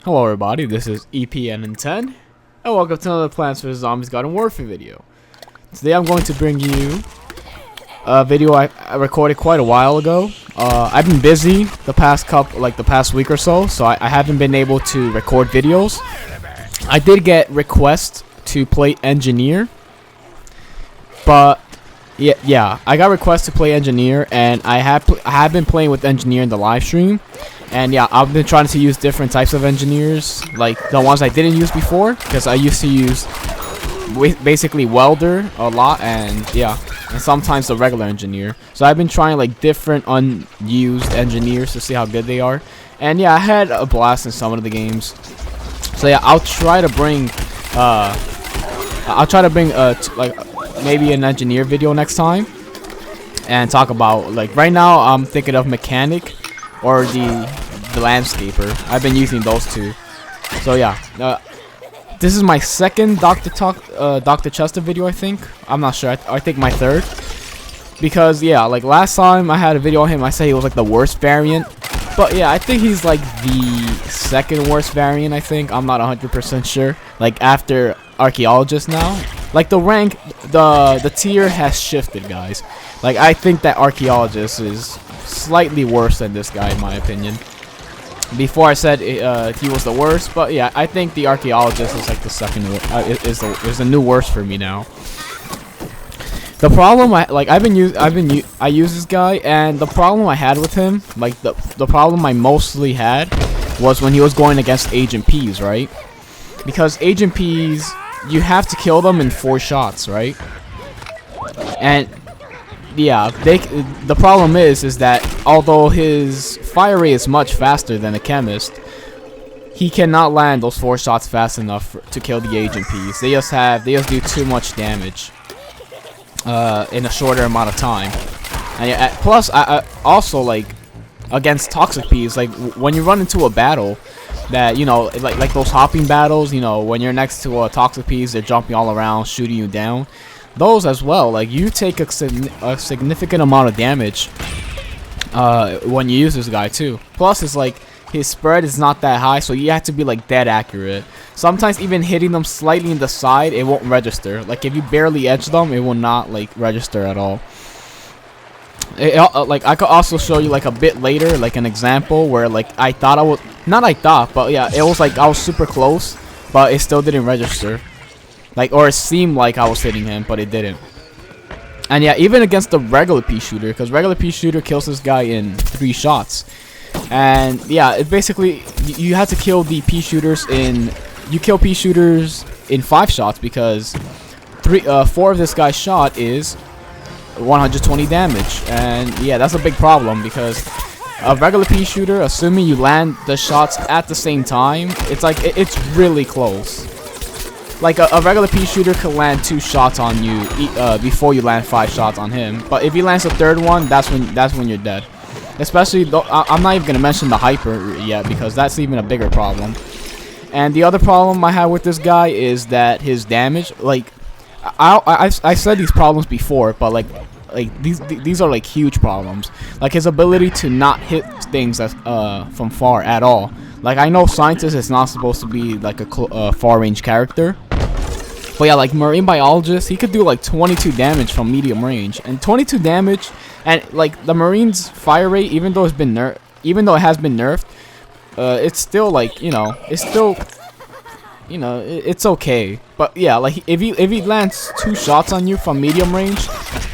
Hello everybody, this is EPN10, and welcome to another Plants vs Zombies Garden Warfare video. Today I'm going to bring you a video I recorded quite a while ago. I've been busy the past week or so, I haven't been able to record videos. I did get requests to play Engineer, but yeah, I got requests to play Engineer, and I have been playing with Engineer in the live stream. And yeah, I've been trying to use different types of engineers, like the ones I didn't use before, because I used to use basically welder a lot, and yeah, and sometimes the regular engineer. So I've been trying like different unused engineers to see how good they are. And yeah, I had a blast in some of the games. So yeah, I'll try to bring like maybe an engineer video next time, and talk about, like, right now I'm thinking of mechanic or the landscaper. I've been using those two. So yeah, this is my second Dr. Chester video, I think. I'm not sure. I think my third, because yeah, like last time I had a video on him, I said he was like the worst variant, but yeah, I think he's like the second worst variant. I think I'm not 100% sure. Like after archaeologist now, like the rank, the tier has shifted, guys. Like I think that archaeologist is slightly worse than this guy, in my opinion. Before I said he was the worst, but yeah, I think the archaeologist is like the second is the new worst for me now. The problem I use this guy, and the problem I had with him, like the problem I mostly had, was when he was going against Agent P's, right? Because Agent P's, you have to kill them in 4 shots, right? And yeah, the problem is that although his fire rate is much faster than a chemist, he cannot land those 4 shots fast enough to kill the Agent P's. They just do too much damage in a shorter amount of time. And yeah, plus I also, like, against toxic P's, like when you run into a battle that, you know, like those hopping battles, you know, when you're next to a toxic P's, they're jumping all around, shooting you down. Those as well, like, you take a significant amount of damage when you use this guy too. Plus, it's like his spread is not that high, so you have to be like dead accurate. Sometimes even hitting them slightly in the side, it won't register. Like if you barely edge them, it will not like register at all. Like I could also show you like a bit later, like an example where like I thought I was but yeah, it was like I was super close, but it still didn't register. Like, or it seemed like I was hitting him, but it didn't. And yeah, even against the regular Peashooter, because regular Peashooter kills this guy in 3 shots. And yeah, it basically, you have to kill the Peashooters in 5 shots, because 4 of this guy's shot is 120 damage. And yeah, that's a big problem, because a regular Peashooter, assuming you land the shots at the same time, it's like it's really close. Like a regular Peashooter could land 2 shots on you before you land 5 shots on him. But if he lands the 3rd one, that's when you're dead. Especially though, I'm not even gonna mention the hyper yet, because that's even a bigger problem. And the other problem I have with this guy is that his damage, like I said these problems before, but like these are like huge problems. Like his ability to not hit things from far at all. Like I know Scientist is not supposed to be like a far range character, but yeah, like Marine Biologist, he could do like 22 damage from medium range, and 22 damage, and like the Marine's fire rate, even though it has been nerfed, it's still like, you know, it's okay. But yeah, like if he lands 2 shots on you from medium range,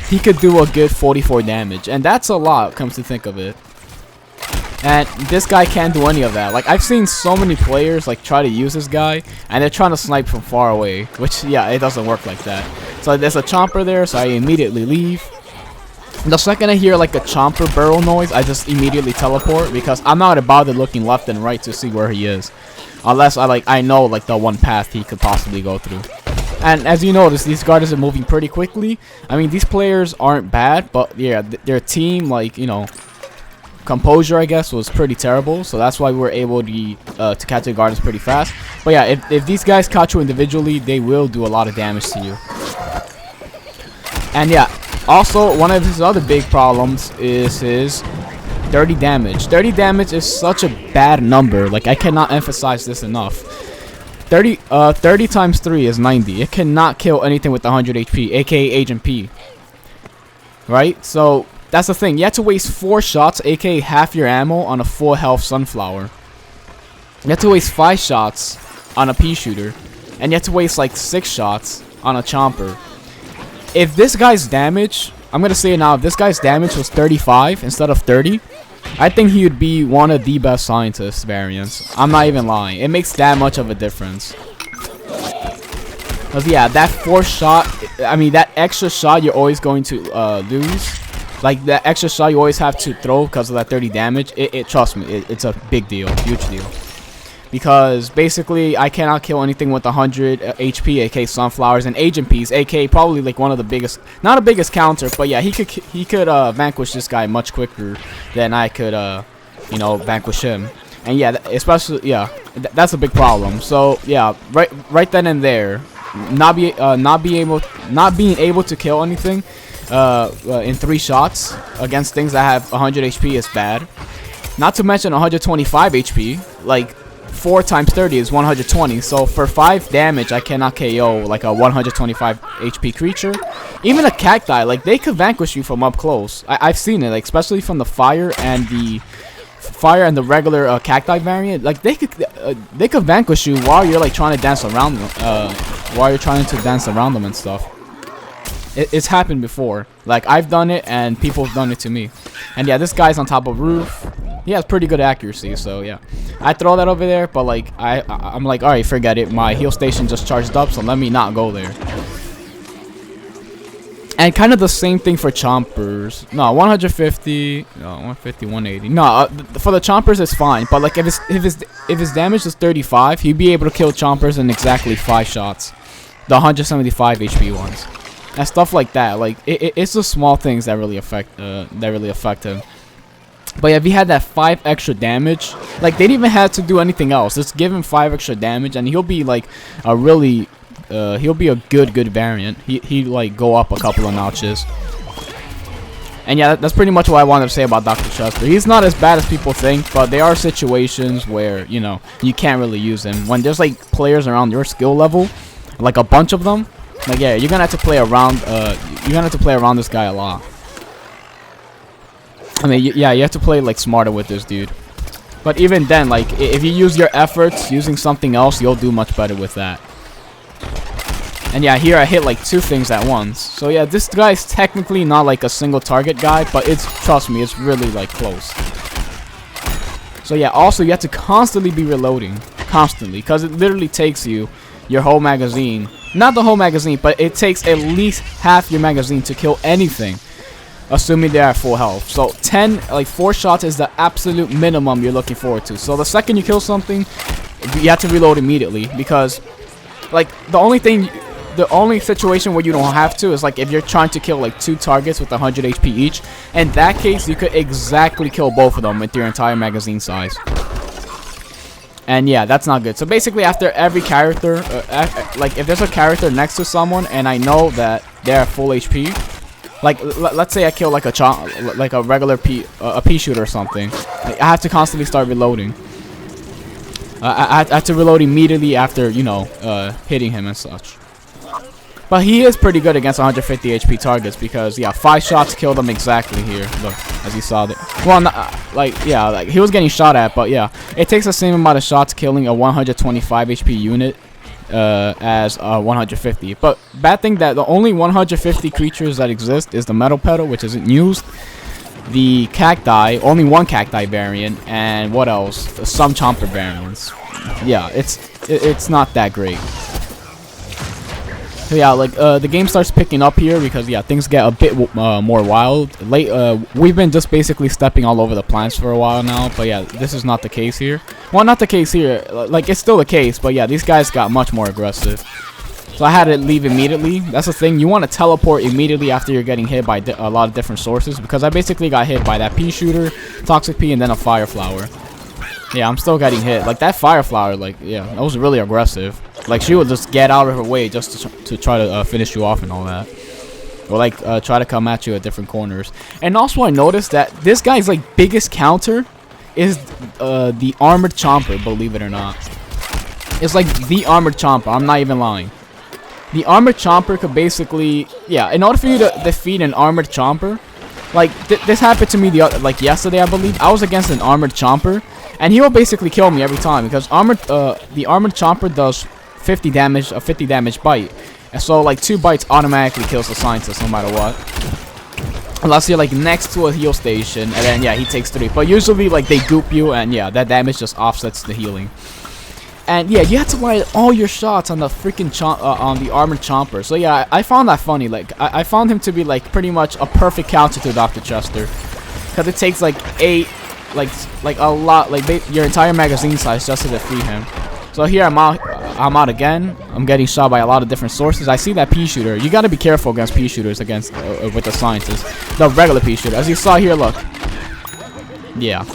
he could do a good 44 damage, and that's a lot, comes to think of it. And this guy can't do any of that. Like I've seen so many players like try to use this guy, and they're trying to snipe from far away, which yeah, it doesn't work like that. So there's a chomper there, so I immediately leave. The second I hear like a chomper barrel noise, I just immediately teleport, because I'm not bothered looking left and right to see where he is, unless I know like the one path he could possibly go through. And as you notice, these guards are moving pretty quickly. I mean, these players aren't bad, but yeah, their team, like, you know, composure, I guess, was pretty terrible, so that's why we were able to catch the gardens pretty fast. But yeah, if these guys catch you individually, they will do a lot of damage to you. And yeah, also one of his other big problems is his 30 damage. 30 damage is such a bad number. Like, I cannot emphasize this enough. 30 times 3 is 90. It cannot kill anything with 100 HP, aka Agent P. Right? So, that's the thing. You have to waste 4 shots, aka half your ammo, on a full health Sunflower. You have to waste 5 shots on a Peashooter. And you have to waste like 6 shots on a Chomper. If this guy's damage, I'm going to say it now, if this guy's damage was 35 instead of 30, I think he would be one of the best scientist variants. I'm not even lying. It makes that much of a difference. Because, yeah, that 4th shot, I mean, that extra shot you're always going to lose. Like, that extra shot you always have to throw because of that 30 damage. Trust me, it's a big deal. Huge deal. Because, basically, I cannot kill anything with 100 HP, aka Sunflowers, and Agent Peas, aka probably, like, one of the biggest, not the biggest counter, but, yeah, he could vanquish this guy much quicker than I could, you know, vanquish him. And, yeah, especially, yeah, that's a big problem. So, yeah, right then and there, not being able to kill anything in 3 shots against things that have 100 HP is bad. Not to mention 125 HP, like, 4 times 30 is 120, so for 5 damage I cannot KO like a 125 HP creature. Even a cacti, like, they could vanquish you from up close. I've seen it, like, especially from the fire and the regular cacti variant. Like, they could vanquish you while you're like trying to dance around them, and stuff. It's happened before. Like, I've done it and people have done it to me. And yeah, this guy's on top of roof. He has pretty good accuracy, so yeah. I throw that over there, but like I'm like, alright, forget it. My heal station just charged up, so let me not go there. And kind of the same thing for chompers. No, 150, no, 150, 180. No, for the chompers it's fine, but like if his damage is 35, he'd be able to kill chompers in exactly 5 shots. The 175 HP ones. And stuff like that. Like it's the small things that really affect him. But yeah, if he had that 5 extra damage, like, they didn't even have to do anything else. Just give him 5 extra damage, and he'll be like a really, he'll be a good variant. He'd like go up a couple of notches. And yeah, that's pretty much what I wanted to say about Dr. Chester. He's not as bad as people think, but there are situations where, you know, you can't really use him. When there's like players around your skill level, like a bunch of them, like, yeah, you're gonna have to play around. This guy a lot. I mean, yeah, you have to play like smarter with this dude. But even then, like, if you use your efforts using something else, you'll do much better with that. And yeah, here I hit like 2 things at once. So yeah, this guy is technically not like a single target guy, but trust me, it's really like close. So yeah, also you have to constantly be reloading, constantly, because it literally takes you your whole magazine. Not the whole magazine, but it takes at least half your magazine to kill anything, assuming they're at full health. So 4 shots is the absolute minimum you're looking forward to. So the second you kill something, you have to reload immediately, because like the only situation where you don't have to is like if you're trying to kill like 2 targets with 100 HP each. In that case, you could exactly kill both of them with your entire magazine size. And yeah, that's not good. So basically, after every character, like if there's a character next to someone and I know that they're at full HP, like let's say I kill like a regular Peashooter or something, like, I have to constantly start reloading. I have to reload immediately after, you know, hitting him and such. But he is pretty good against 150 HP targets because, yeah, 5 shots killed him exactly here. Look, as you saw there. Well, like he was getting shot at, but yeah, it takes the same amount of shots killing a 125 HP unit as 150. But bad thing that the only 150 creatures that exist is the Metal Petal, which isn't used. The Cacti, only 1 Cacti variant, and what else? Some Chomper variants. Yeah, it's not that great. So yeah, like the game starts picking up here because yeah, things get a bit more wild. We've been just basically stepping all over the plants for a while now, but yeah, this is not the case here. Well, not the case here. Like it's still the case, but yeah, these guys got much more aggressive. So I had to leave immediately. That's the thing. You want to teleport immediately after you're getting hit by a lot of different sources, because I basically got hit by that Peashooter, Toxic Pea, and then a Fire Flower. Yeah, I'm still getting hit. Like that Fire Flower, like yeah, that was really aggressive. Like she would just get out of her way just to try to finish you off and all that. or like try to come at you at different corners. And also I noticed that this guy's like biggest counter is the armored chomper, believe it or not. It's like the armored chomper, I'm not even lying. The armored chomper could basically, yeah, in order for you to defeat an armored chomper, like this happened to me like yesterday, I believe. I was against an armored chomper, and he will basically kill me every time because the armored chomper does 50 damage, a 50 damage bite, and so like 2 bites automatically kills the scientist no matter what. Unless you're like next to a heal station, and then yeah, he takes 3. But usually like they goop you, and yeah, that damage just offsets the healing. And yeah, you have to light all your shots on the freaking on the armored chomper. So yeah, I found that funny. Like I found him to be like pretty much a perfect counter to Dr. Chester, because it takes like 8, like a lot, like your entire magazine size just to defeat him. So here I'm out again. I'm getting shot by a lot of different sources. I see that Peashooter. You gotta be careful against Peashooters against with the scientists. The regular Peashooter, as you saw here. Look, yeah.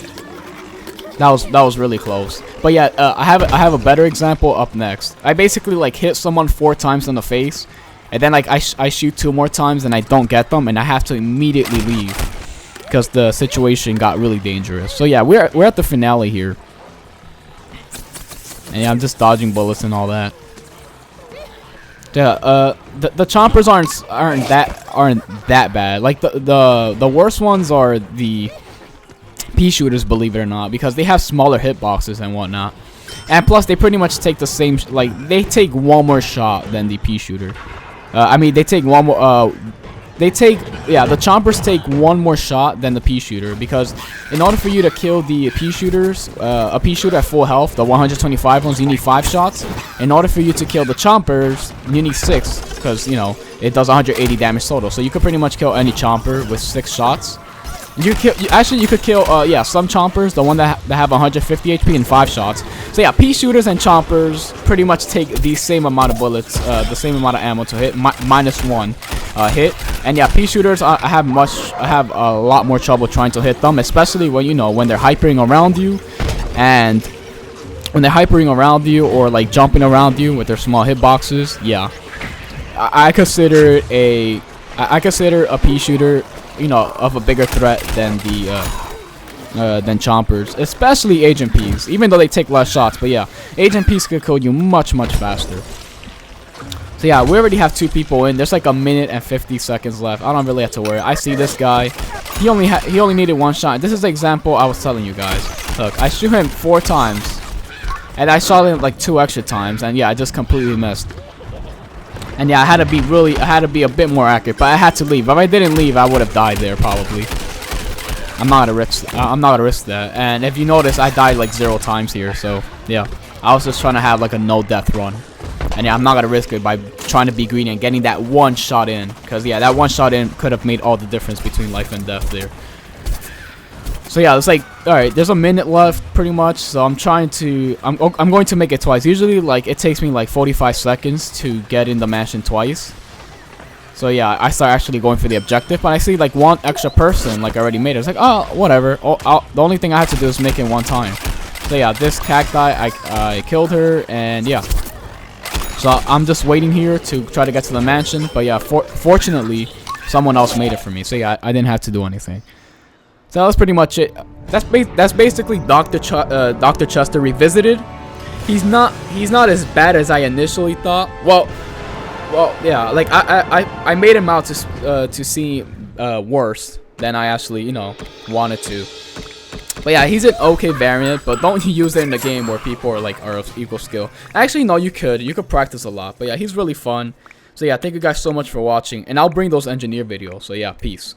That was really close. But yeah, I have a better example up next. I basically like hit someone 4 times in the face, and then like I shoot 2 more times and I don't get them, and I have to immediately leave because the situation got really dangerous. So yeah, we're at the finale here, and yeah, I'm just dodging bullets and all that. Yeah, the chompers aren't that bad. Like the worst ones are the Peashooters, believe it or not, because they have smaller hitboxes and whatnot, and plus they pretty much take the same, like they take 1 more shot than the Peashooter. I mean, they take 1 more. The chompers take 1 more shot than the Peashooter, because in order for you to kill the Peashooters, a Peashooter at full health, the 125 ones, you need 5 shots. In order for you to kill the chompers, you need 6, because you know it does 180 damage total. So you could pretty much kill any chomper with 6 shots. You could kill some chompers, the one that have 150 HP in 5 shots. So yeah, Peashooters and chompers pretty much take the same amount of bullets, the same amount of ammo to hit, minus 1 hit. And yeah, Peashooters I have a lot more trouble trying to hit them, especially when they're hypering around you, and when they're hypering around you or like jumping around you with their small hitboxes. Yeah, I consider a Peashooter, of a bigger threat than than chompers, especially Agent P's, even though they take less shots. But yeah, Agent P's could kill you much faster. So yeah, we already have 2 people in. There's like 1 minute and 50 seconds left. I don't really have to worry. I see this guy. He only needed 1 shot. This is the example I was telling you guys. Look, I shoot him 4 times, and I shot him like 2 extra times, and yeah, I just completely missed. And yeah, I had to be a bit more accurate, but I had to leave. If I didn't leave, I would have died there probably. I'm not gonna risk that. And if you notice, I died like 0 times here. So yeah, I was just trying to have like a no death run. And yeah, I'm not gonna risk it by trying to be greedy and getting that 1 shot in, because yeah, that 1 shot in could have made all the difference between life and death there. So yeah, it's like, alright, there's 1 minute left pretty much, so I'm going to make it twice. Usually like it takes me like 45 seconds to get in the mansion twice. So yeah, I start actually going for the objective, but I see like 1 extra person like already made it. It's like, oh, whatever. The only thing I have to do is make it 1 time. So yeah, this cacti, I killed her, and yeah. So I'm just waiting here to try to get to the mansion, but yeah, fortunately, someone else made it for me. So yeah, I didn't have to do anything. So that was pretty much it. That's basically Dr. Chester revisited. He's not as bad as I initially thought. Well, yeah. Like I made him out to seem worse than I actually wanted to. But yeah, he's an okay variant, but don't use it in the game where people are of equal skill. Actually, no, you could practice a lot. But yeah, he's really fun. So yeah, thank you guys so much for watching, and I'll bring those engineer videos. So yeah, peace.